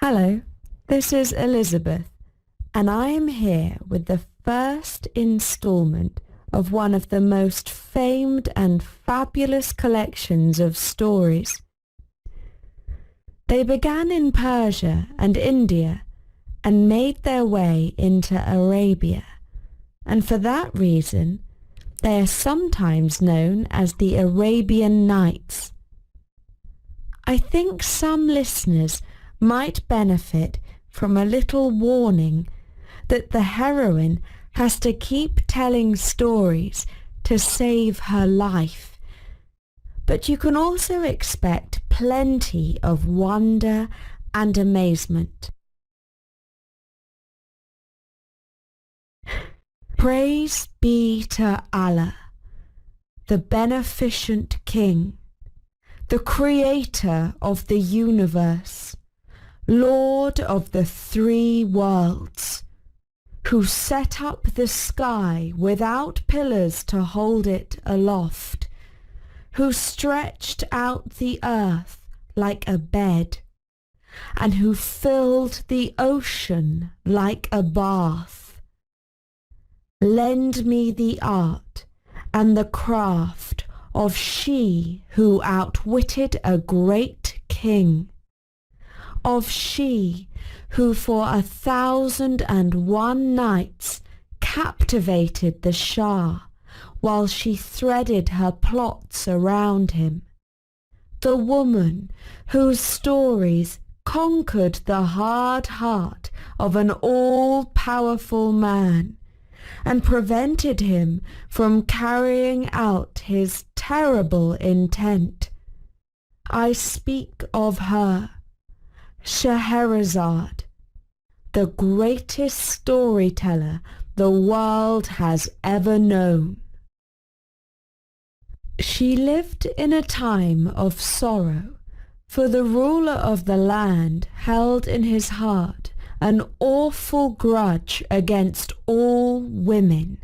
Hello, this is Elizabeth, and I am here with the first installment of one of the most famed and fabulous collections of stories. They began in Persia and India and made their way into Arabia, and for that reason they are sometimes known as the Arabian Nights. I think some listeners might benefit from a little warning that the heroine has to keep telling stories to save her life. But you can also expect plenty of wonder and amazement. Praise be to Allah, the beneficent King, the Creator of the universe, Lord of the three worlds, who set up the sky without pillars to hold it aloft, who stretched out the earth like a bed, and who filled the ocean like a bath. Lend me the art and the craft of she who outwitted a great king, of she who for 1,001 nights captivated the Shah while she threaded her plots around him, the woman whose stories conquered the hard heart of an all-powerful man and prevented him from carrying out his terrible intent. I speak of her, Scheherazade, the greatest storyteller the world has ever known. She lived in a time of sorrow, for the ruler of the land held in his heart an awful grudge against all women.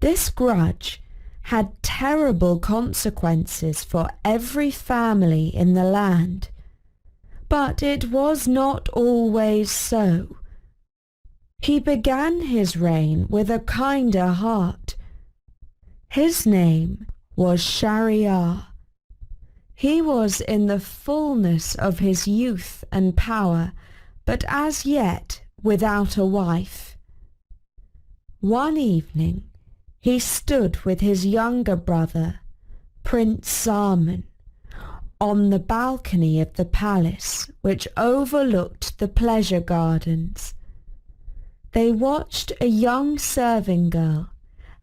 This grudge had terrible consequences for every family in the land. But it was not always so. He began his reign with a kinder heart. His name was Shahryar. He was in the fullness of his youth and power, but as yet without a wife. One evening he stood with his younger brother, Prince Zaman, on the balcony of the palace which overlooked the pleasure gardens. They watched a young serving girl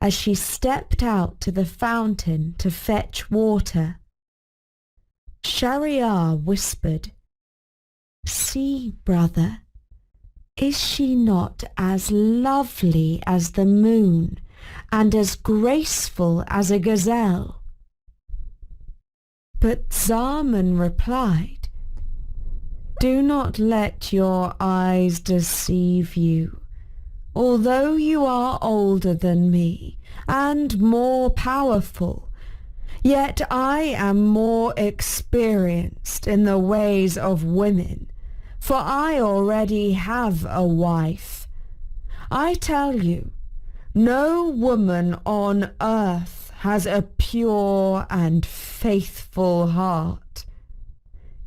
as she stepped out to the fountain to fetch water. Shahryar whispered, "See, brother, is she not as lovely as the moon and as graceful as a gazelle?" But Zaman replied, "Do not let your eyes deceive you. Although you are older than me and more powerful, yet I am more experienced in the ways of women, for I already have a wife. I tell you, no woman on earth has a pure and faithful heart.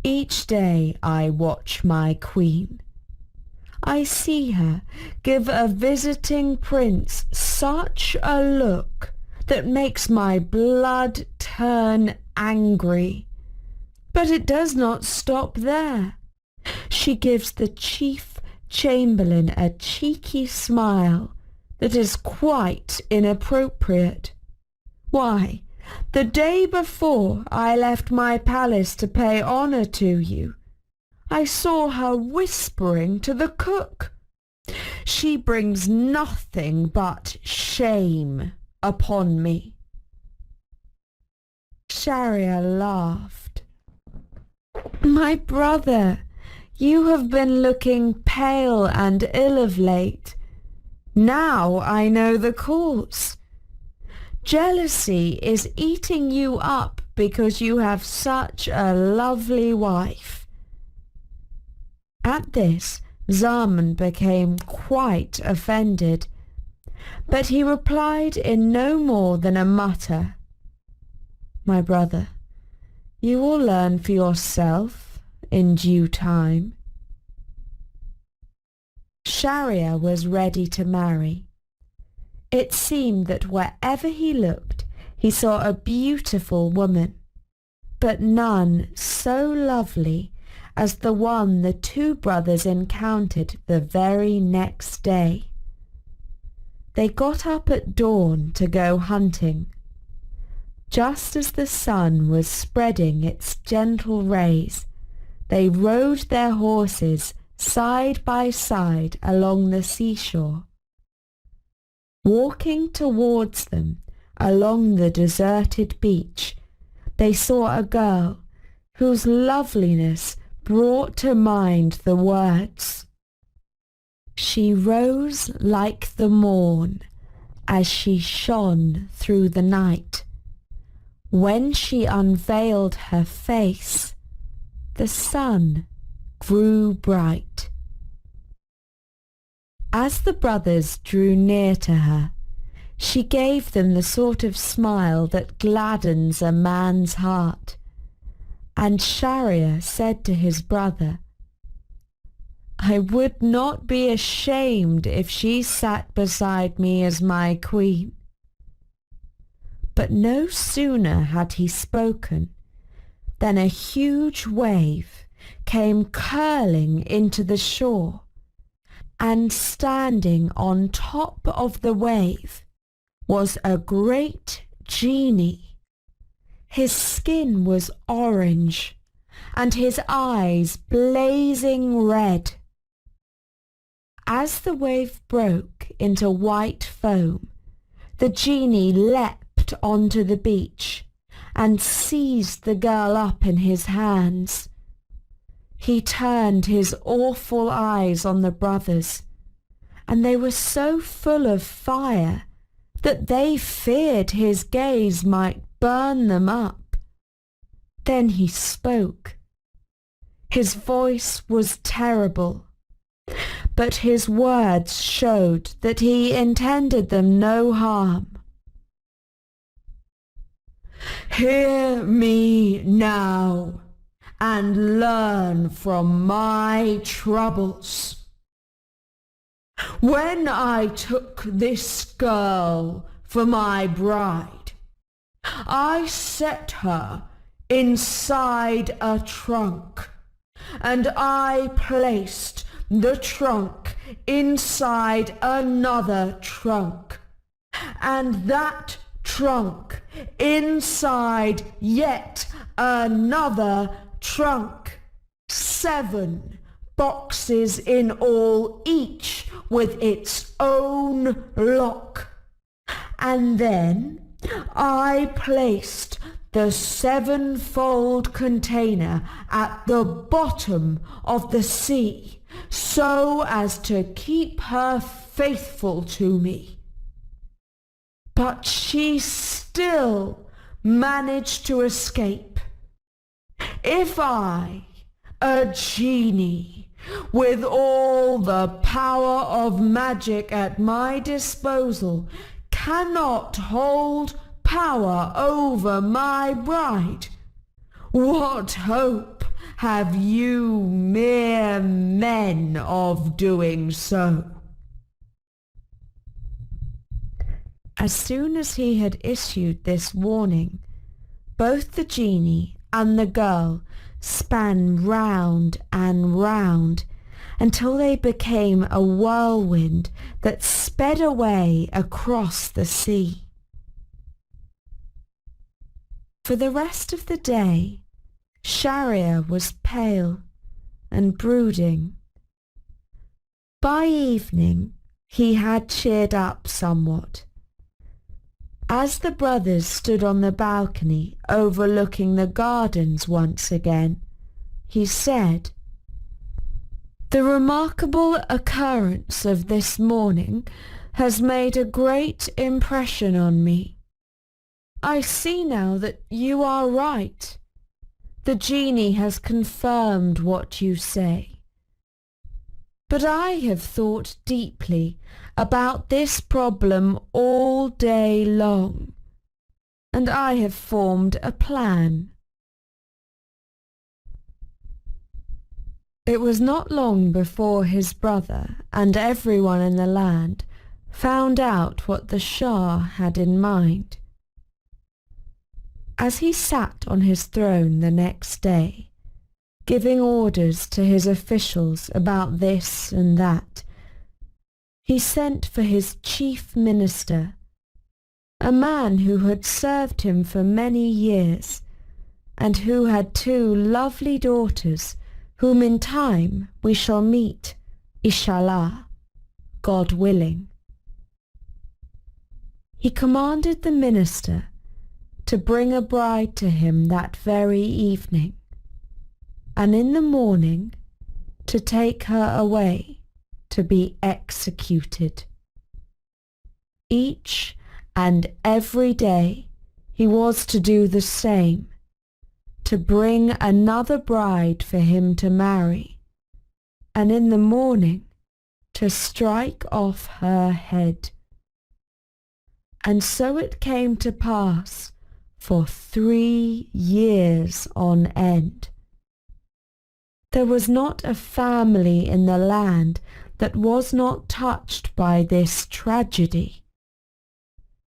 Each day I watch my queen. I see her give a visiting prince such a look that makes my blood turn angry. But it does not stop there. She gives the chief chamberlain a cheeky smile that is quite inappropriate. Why, the day before I left my palace to pay honour to you, I saw her whispering to the cook. She brings nothing but shame upon me." Shahryar laughed. "My brother, you have been looking pale and ill of late. Now I know the cause. Jealousy is eating you up because you have such a lovely wife. At this, Zaman became quite offended, but he replied in no more than a mutter. "My brother, you will learn for yourself in due time." Shahryar was ready to marry. It seemed that wherever he looked, he saw a beautiful woman, but none so lovely as the one the two brothers encountered the very next day. They got up at dawn to go hunting. Just as the sun was spreading its gentle rays, they rode their horses side by side along the seashore. Walking towards them along the deserted beach, they saw a girl whose loveliness brought to mind the words, "She rose like the morn as she shone through the night. When she unveiled her face, the sun grew bright." As the brothers drew near to her, she gave them the sort of smile that gladdens a man's heart, and Shahryar said to his brother, "I would not be ashamed if she sat beside me as my queen." But no sooner had he spoken than a huge wave came curling into the shore, and standing on top of the wave was a great genie. His skin was orange, and his eyes blazing red. As the wave broke into white foam, the genie leapt onto the beach and seized the girl up in his hands. He turned his awful eyes on the brothers, and they were so full of fire that they feared his gaze might burn them up. Then he spoke. His voice was terrible, but his words showed that he intended them no harm. "Hear me now, and learn from my troubles. When I took this girl for my bride, I set her inside a trunk, and I placed the trunk inside another trunk, and that trunk inside yet another trunk. 7 boxes in all, each with its own lock. And then I placed the 7-fold container at the bottom of the sea, so as to keep her faithful to me. But she still managed to escape. If I, a genie, with all the power of magic at my disposal, cannot hold power over my bride, what hope have you mere men of doing so?" As soon as he had issued this warning, both the genie and the girl span round and round until they became a whirlwind that sped away across the sea. For the rest of the day, Shahryar was pale and brooding. By evening, he had cheered up somewhat. As the brothers stood on the balcony overlooking the gardens once again, he said, "The remarkable occurrence of this morning has made a great impression on me. I see now that you are right. The genie has confirmed what you say. But I have thought deeply about this problem all day long, and I have formed a plan. It was not long before his brother and everyone in the land found out what the Shah had in mind. As he sat on his throne the next day, giving orders to his officials about this and that, he sent for his chief minister, a man who had served him for many years, and who had 2 lovely daughters, whom in time we shall meet, Inshallah, God willing. He commanded the minister to bring a bride to him that very evening, and in the morning to take her away to be executed. Each and every day he was to do the same, to bring another bride for him to marry, and in the morning to strike off her head. And so it came to pass for 3 years on end. There was not a family in the land that was not touched by this tragedy.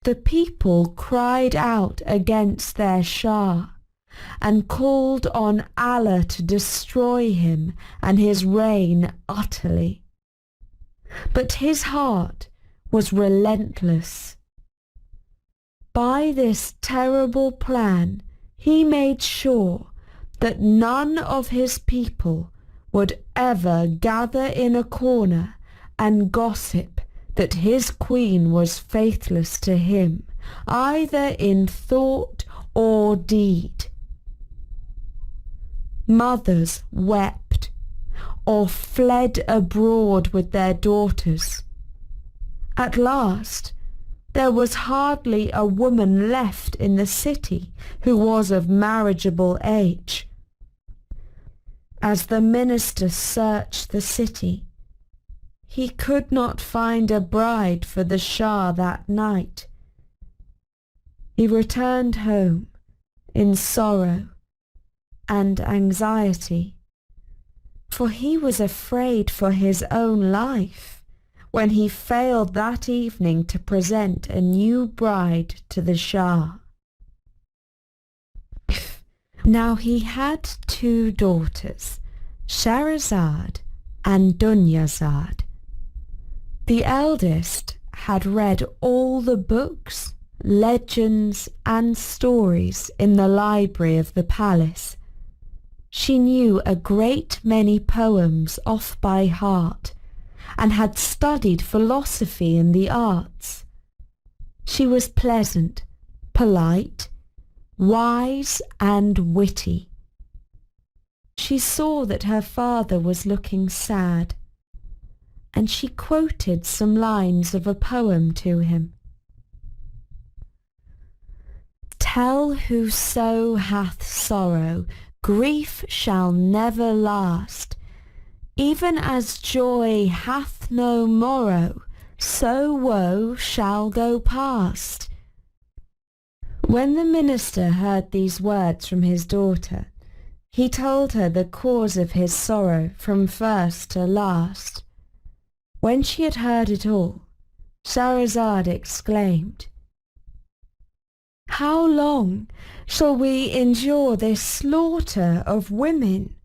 The people cried out against their Shah and called on Allah to destroy him and his reign utterly. But his heart was relentless. By this terrible plan, he made sure that none of his people would ever gather in a corner and gossip that his queen was faithless to him, either in thought or deed. Mothers wept or fled abroad with their daughters. At last, there was hardly a woman left in the city who was of marriageable age. As the minister searched the city, he could not find a bride for the Shah that night. He returned home in sorrow and anxiety, for he was afraid for his own life when he failed that evening to present a new bride to the Shah. Now he had 2 daughters, Scheherazade and Dunyazade. The eldest had read all the books, legends and stories in the library of the palace. She knew a great many poems off by heart and had studied philosophy and the arts. She was pleasant, polite, wise and witty. She saw that her father was looking sad, and she quoted some lines of a poem to him. Tell whoso hath sorrow, grief shall never last. Even as joy hath no morrow, so woe shall go past. When the minister heard these words from his daughter, he told her the cause of his sorrow from first to last. When she had heard it all, Scheherazade exclaimed, "How long shall we endure this slaughter of women?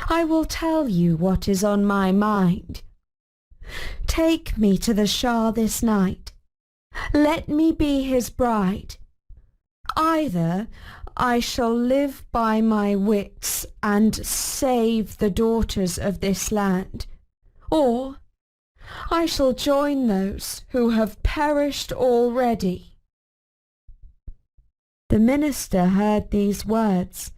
I will tell you what is on my mind. Take me to the Shah this night. Let me be his bride. Either I shall live by my wits and save the daughters of this land, or I shall join those who have perished already." The minister heard these words,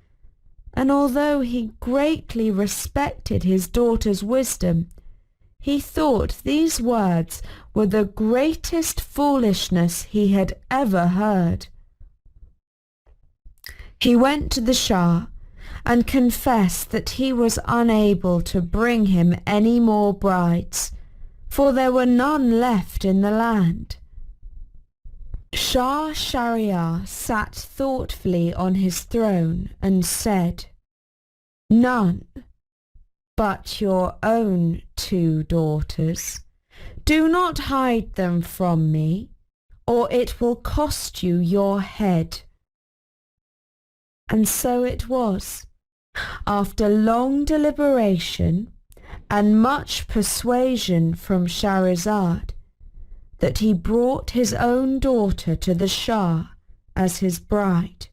and although he greatly respected his daughter's wisdom, he thought these words were the greatest foolishness he had ever heard. He went to the Shah and confessed that he was unable to bring him any more brides, for there were none left in the land. Shah Shahryar sat thoughtfully on his throne and said, "None but your own 2 daughters. Do not hide them from me, or it will cost you your head." And so it was, after long deliberation and much persuasion from Scheherazade, that he brought his own daughter to the Shah as his bride.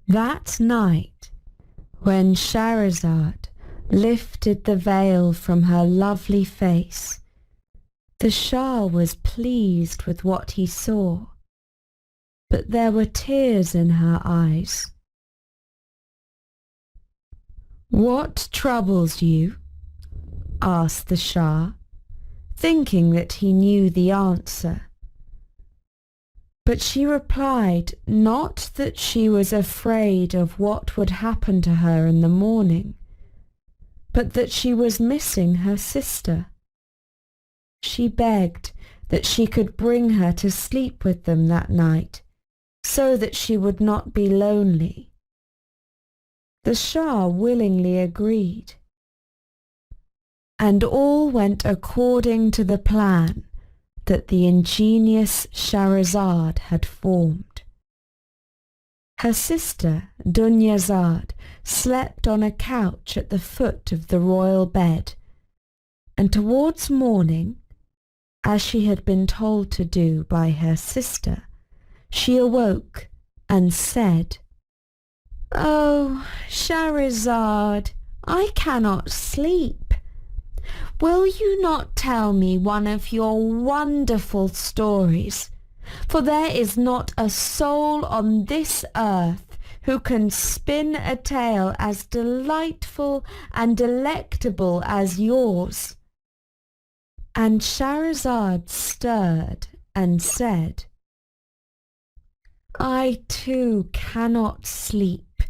That night, when Scheherazade lifted the veil from her lovely face, the Shah was pleased with what he saw, but there were tears in her eyes. "What troubles you?" asked the Shah, thinking that he knew the answer. But she replied not that she was afraid of what would happen to her in the morning, but that she was missing her sister. She begged that she could bring her to sleep with them that night, so that she would not be lonely. The Shah willingly agreed, and all went according to the plan that the ingenious Scheherazade had formed. Her sister, Dunyazad, slept on a couch at the foot of the royal bed, and towards morning, as she had been told to do by her sister, she awoke and said, "Oh, Scheherazade, I cannot sleep. Will you not tell me one of your wonderful stories? For there is not a soul on this earth who can spin a tale as delightful and delectable as yours." And Scheherazade stirred and said, "I too cannot sleep,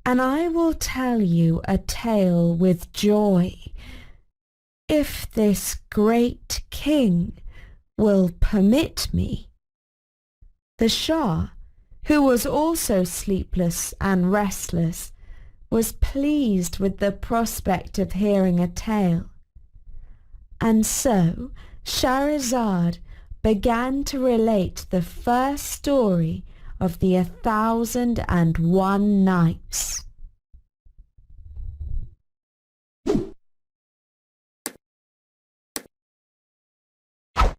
and I will tell you a tale with joy, if this great king will permit me." The Shah, who was also sleepless and restless, was pleased with the prospect of hearing a tale. And so Scheherazade began to relate the first story of the 1,001 Nights.